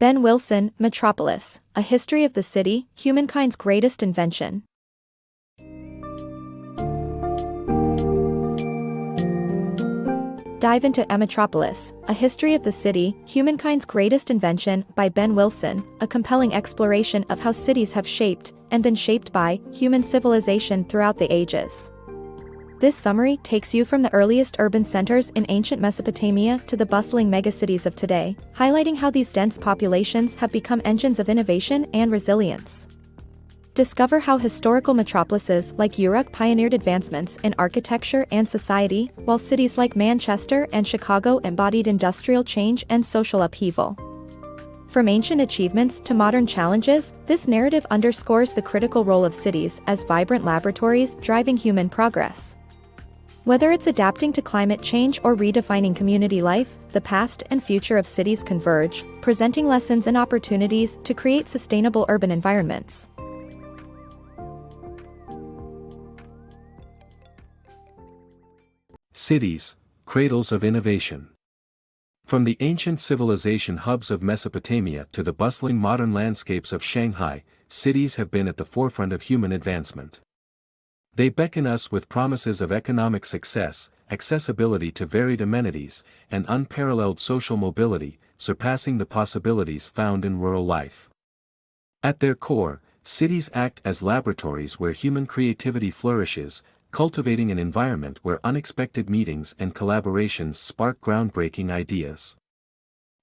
Ben Wilson, Metropolis, A History of the City, Humankind's Greatest Invention. Dive into Metropolis, A History of the City, Humankind's Greatest Invention by Ben Wilson, a compelling exploration of how cities have shaped, and been shaped by, human civilization throughout the ages. This summary takes you from the earliest urban centers in ancient Mesopotamia to the bustling megacities of today, highlighting how these dense populations have become engines of innovation and resilience. Discover how historical metropolises like Uruk pioneered advancements in architecture and society, while cities like Manchester and Chicago embodied industrial change and social upheaval. From ancient achievements to modern challenges, this narrative underscores the critical role of cities as vibrant laboratories driving human progress. Whether it's adapting to climate change or redefining community life, the past and future of cities converge, presenting lessons and opportunities to create sustainable urban environments. Cities, cradles of innovation. From the ancient civilization hubs of Mesopotamia to the bustling modern landscapes of Shanghai, cities have been at the forefront of human advancement. They beckon us with promises of economic success, accessibility to varied amenities, and unparalleled social mobility, surpassing the possibilities found in rural life. At their core, cities act as laboratories where human creativity flourishes, cultivating an environment where unexpected meetings and collaborations spark groundbreaking ideas.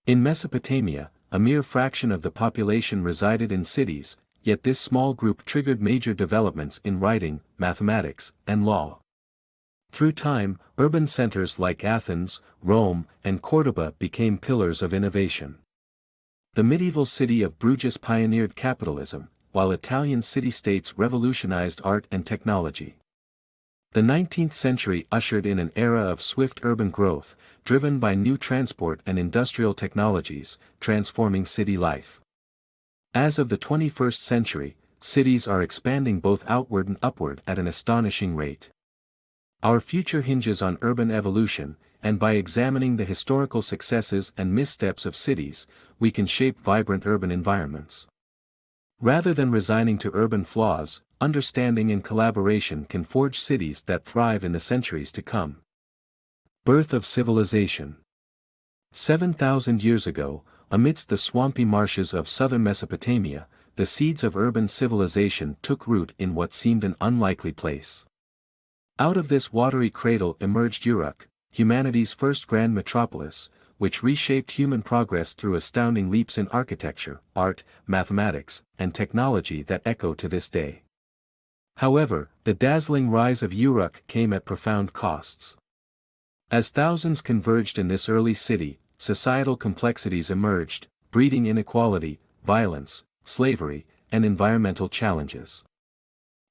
In Mesopotamia, a mere fraction of the population resided in cities, yet this small group triggered major developments in writing, mathematics, and law. Through time, urban centers like Athens, Rome, and Cordoba became pillars of innovation. The medieval city of Bruges pioneered capitalism, while Italian city-states revolutionized art and technology. The 19th century ushered in an era of swift urban growth, driven by new transport and industrial technologies, transforming city life. As of the 21st century, cities are expanding both outward and upward at an astonishing rate. Our future hinges on urban evolution, and by examining the historical successes and missteps of cities, we can shape vibrant urban environments. Rather than resigning to urban flaws, understanding and collaboration can forge cities that thrive in the centuries to come. Birth of civilization. 7,000 years ago, amidst the swampy marshes of southern Mesopotamia, the seeds of urban civilization took root in what seemed an unlikely place. Out of this watery cradle emerged Uruk, humanity's first grand metropolis, which reshaped human progress through astounding leaps in architecture, art, mathematics, and technology that echo to this day. However, the dazzling rise of Uruk came at profound costs. As thousands converged in this early city, societal complexities emerged, breeding inequality, violence, slavery, and environmental challenges.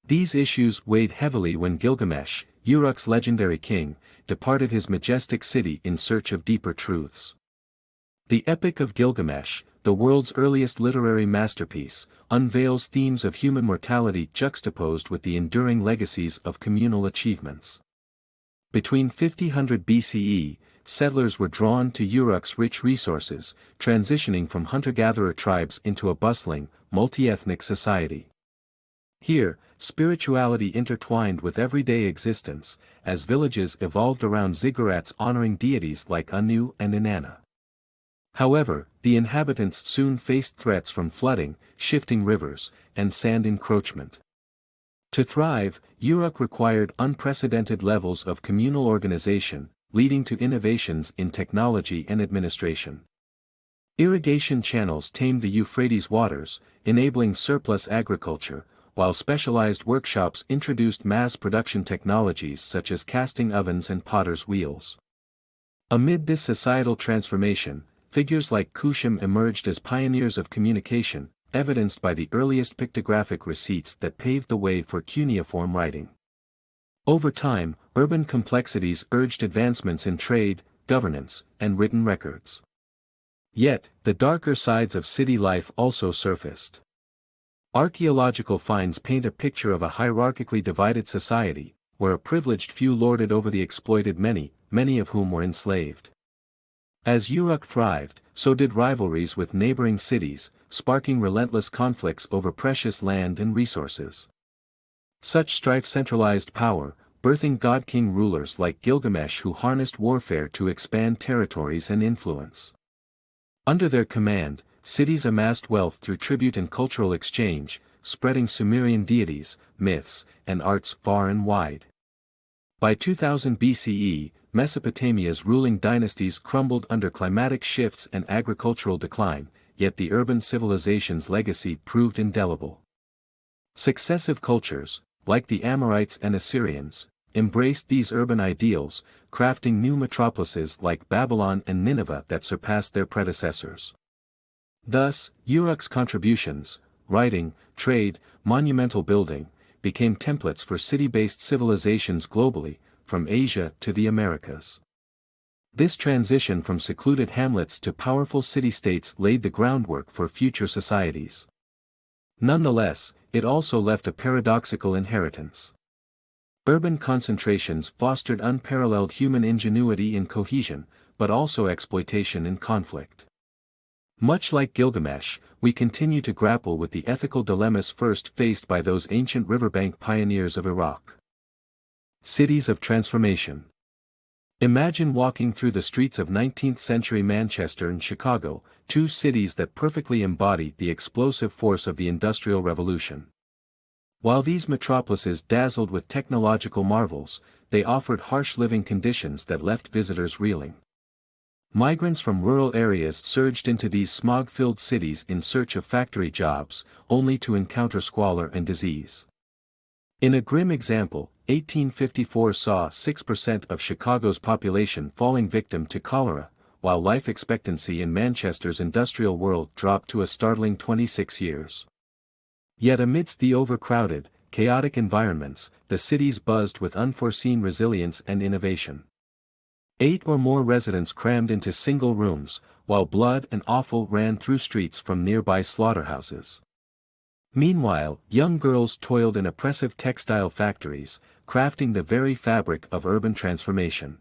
These issues weighed heavily when Gilgamesh, Uruk's legendary king, departed his majestic city in search of deeper truths. The Epic of Gilgamesh, the world's earliest literary masterpiece, unveils themes of human mortality juxtaposed with the enduring legacies of communal achievements. Between 5000 BCE, settlers were drawn to Uruk's rich resources, transitioning from hunter-gatherer tribes into a bustling, multi-ethnic society. Here, spirituality intertwined with everyday existence, as villages evolved around ziggurats honoring deities like Anu and Inanna. However, the inhabitants soon faced threats from flooding, shifting rivers, and sand encroachment. To thrive, Uruk required unprecedented levels of communal organization, leading to innovations in technology and administration. Irrigation channels tamed the Euphrates waters, enabling surplus agriculture, while specialized workshops introduced mass production technologies such as casting ovens and potter's wheels. Amid this societal transformation, figures like Kushum emerged as pioneers of communication, evidenced by the earliest pictographic receipts that paved the way for cuneiform writing. Over time, urban complexities urged advancements in trade, governance, and written records. Yet, the darker sides of city life also surfaced. Archaeological finds paint a picture of a hierarchically divided society, where a privileged few lorded over the exploited many, many of whom were enslaved. As Uruk thrived, so did rivalries with neighboring cities, sparking relentless conflicts over precious land and resources. Such strife centralized power, birthing god-king rulers like Gilgamesh who harnessed warfare to expand territories and influence. Under their command, cities amassed wealth through tribute and cultural exchange, spreading Sumerian deities, myths, and arts far and wide. By 2000 BCE, Mesopotamia's ruling dynasties crumbled under climatic shifts and agricultural decline, yet the urban civilization's legacy proved indelible. Successive cultures, like the Amorites and Assyrians, embraced these urban ideals, crafting new metropolises like Babylon and Nineveh that surpassed their predecessors. Thus, Uruk's contributions, writing, trade, monumental building, became templates for city-based civilizations globally, from Asia to the Americas. This transition from secluded hamlets to powerful city-states laid the groundwork for future societies. Nonetheless, it also left a paradoxical inheritance. Urban concentrations fostered unparalleled human ingenuity and cohesion, but also exploitation and conflict. Much like Gilgamesh, we continue to grapple with the ethical dilemmas first faced by those ancient riverbank pioneers of Iraq. Cities of transformation. Imagine walking through the streets of 19th-century Manchester and Chicago, two cities that perfectly embody the explosive force of the Industrial Revolution. While these metropolises dazzled with technological marvels, they offered harsh living conditions that left visitors reeling. Migrants from rural areas surged into these smog-filled cities in search of factory jobs, only to encounter squalor and disease. In a grim example, 1854 saw 6% of Chicago's population falling victim to cholera, while life expectancy in Manchester's industrial world dropped to a startling 26 years. Yet amidst the overcrowded, chaotic environments, the cities buzzed with unforeseen resilience and innovation. 8 or more residents crammed into single rooms, while blood and offal ran through streets from nearby slaughterhouses. Meanwhile, young girls toiled in oppressive textile factories, crafting the very fabric of urban transformation.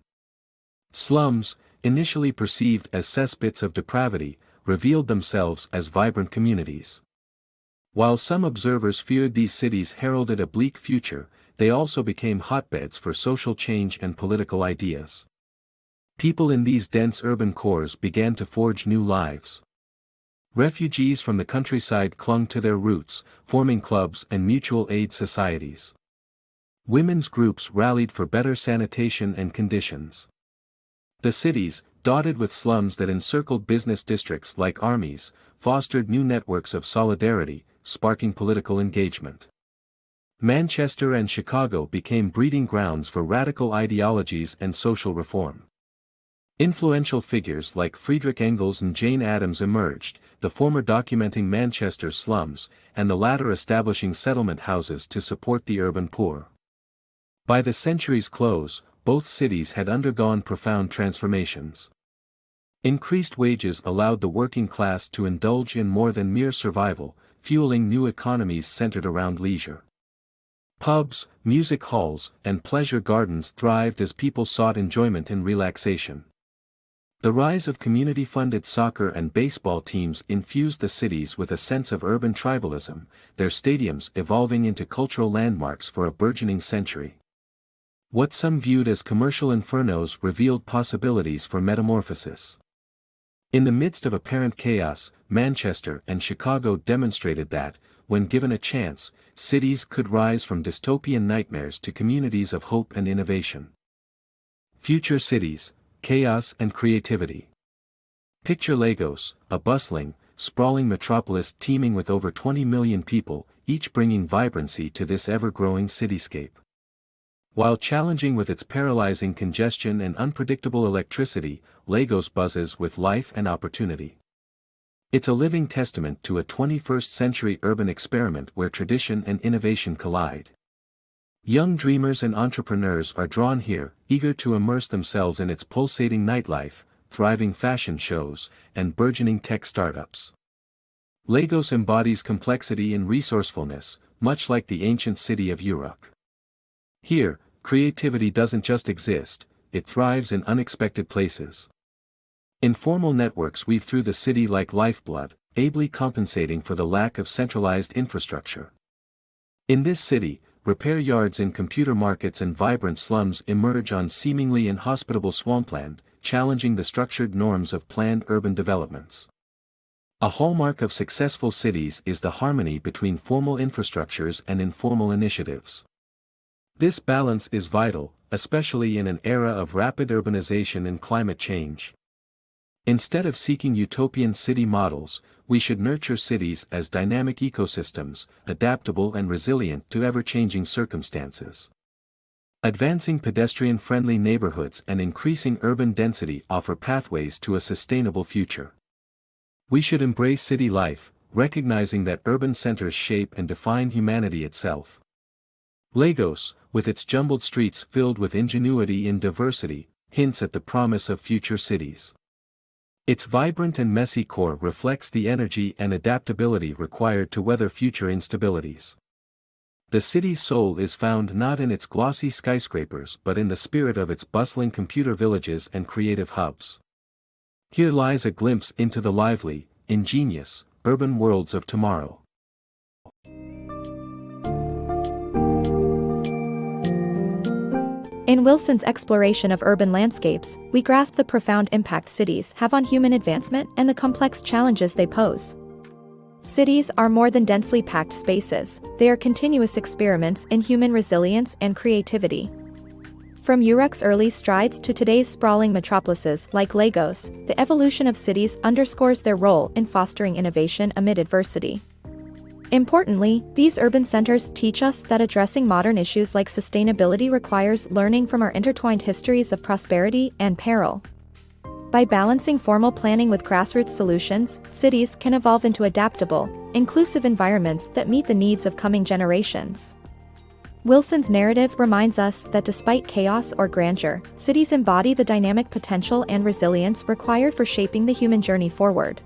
Slums, initially perceived as cesspits of depravity, revealed themselves as vibrant communities. While some observers feared these cities heralded a bleak future, they also became hotbeds for social change and political ideas. People in these dense urban cores began to forge new lives. Refugees from the countryside clung to their roots, forming clubs and mutual aid societies. Women's groups rallied for better sanitation and conditions. The cities, dotted with slums that encircled business districts like armies, fostered new networks of solidarity, sparking political engagement. Manchester and Chicago became breeding grounds for radical ideologies and social reform. Influential figures like Friedrich Engels and Jane Addams emerged, the former documenting Manchester's slums, and the latter establishing settlement houses to support the urban poor. By the century's close, both cities had undergone profound transformations. Increased wages allowed the working class to indulge in more than mere survival, fueling new economies centered around leisure. Pubs, music halls, and pleasure gardens thrived as people sought enjoyment and relaxation. The rise of community-funded soccer and baseball teams infused the cities with a sense of urban tribalism, their stadiums evolving into cultural landmarks for a burgeoning century. What some viewed as commercial infernos revealed possibilities for metamorphosis. In the midst of apparent chaos, Manchester and Chicago demonstrated that, when given a chance, cities could rise from dystopian nightmares to communities of hope and innovation. Future cities, chaos and creativity. Picture Lagos, a bustling, sprawling metropolis teeming with over 20 million people, each bringing vibrancy to this ever-growing cityscape. While challenging with its paralyzing congestion and unpredictable electricity, Lagos buzzes with life and opportunity. It's a living testament to a 21st-century urban experiment where tradition and innovation collide. Young dreamers and entrepreneurs are drawn here, eager to immerse themselves in its pulsating nightlife, thriving fashion shows, and burgeoning tech startups. Lagos embodies complexity and resourcefulness, much like the ancient city of Uruk. Here, creativity doesn't just exist, it thrives in unexpected places. Informal networks weave through the city like lifeblood, ably compensating for the lack of centralized infrastructure. In this city, repair yards in computer markets and vibrant slums emerge on seemingly inhospitable swampland, challenging the structured norms of planned urban developments. A hallmark of successful cities is the harmony between formal infrastructures and informal initiatives. This balance is vital, especially in an era of rapid urbanization and climate change. Instead of seeking utopian city models, we should nurture cities as dynamic ecosystems, adaptable and resilient to ever-changing circumstances. Advancing pedestrian-friendly neighborhoods and increasing urban density offer pathways to a sustainable future. We should embrace city life, recognizing that urban centers shape and define humanity itself. Lagos, with its jumbled streets filled with ingenuity and diversity, hints at the promise of future cities. Its vibrant and messy core reflects the energy and adaptability required to weather future instabilities. The city's soul is found not in its glossy skyscrapers but in the spirit of its bustling computer villages and creative hubs. Here lies a glimpse into the lively, ingenious, urban worlds of tomorrow. In Wilson's exploration of urban landscapes, we grasp the profound impact cities have on human advancement and the complex challenges they pose. Cities are more than densely packed spaces, they are continuous experiments in human resilience and creativity. From Uruk's early strides to today's sprawling metropolises like Lagos, the evolution of cities underscores their role in fostering innovation amid adversity. Importantly, these urban centers teach us that addressing modern issues like sustainability requires learning from our intertwined histories of prosperity and peril. By balancing formal planning with grassroots solutions, cities can evolve into adaptable, inclusive environments that meet the needs of coming generations. Wilson's narrative reminds us that despite chaos or grandeur, cities embody the dynamic potential and resilience required for shaping the human journey forward.